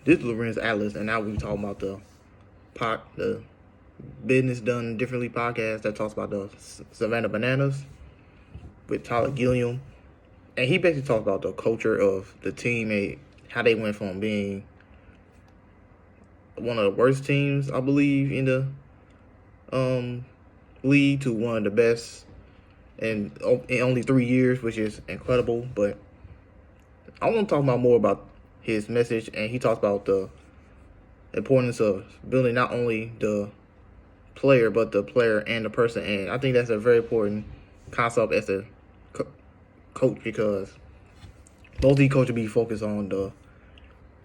This is Lorenz Atlas, and now we talking about the Business Done Differently podcast that talks about the Savannah Bananas with Tyler Gilliam. And he basically talks about the culture of the team and how they went from being one of the worst teams, I believe, in the league to one of the best in only 3 years, which is incredible. But I want to talk about more about his message, and he talks about the importance of building not only the player, but the player and the person. And I think that's a very important concept as a coach, because most of these coaches be focused on the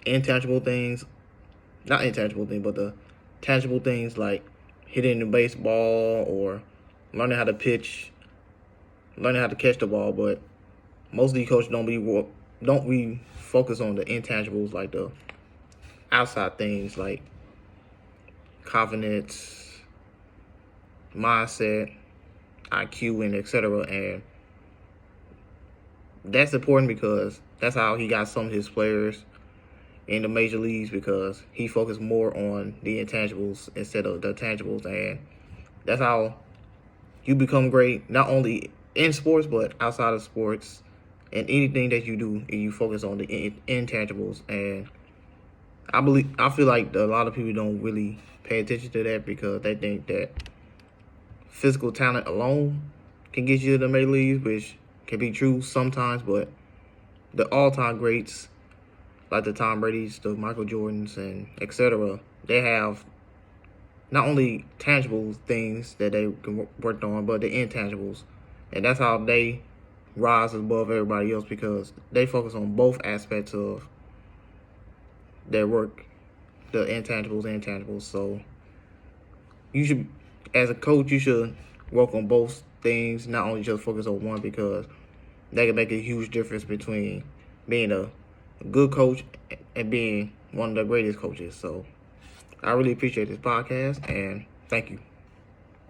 intangible things, not intangible things, but the tangible things like hitting the baseball or learning how to pitch, learning how to catch the ball. But most of these coaches don't be focus on the intangibles, like the outside things like confidence, mindset, IQ, and etc. And that's important because that's how he got some of his players in the major leagues, because he focused more on the intangibles instead of the tangibles. And that's how you become great, not only in sports, but outside of sports. And anything that you do, you focus on the intangibles. And I feel like a lot of people don't really pay attention to that, because they think that physical talent alone can get you to the major leagues, which can be true sometimes. But the all-time greats, like the Tom Brady's, the Michael Jordans, and etc., they have not only tangible things that they can work on, but the intangibles. And that's how they rise above everybody else, because they focus on both aspects of their work, the intangibles and tangibles. So you should, as a coach, you should work on both things, not only just focus on one, because that can make a huge difference between being a good coach and being one of the greatest coaches. So I really appreciate this podcast, and thank you.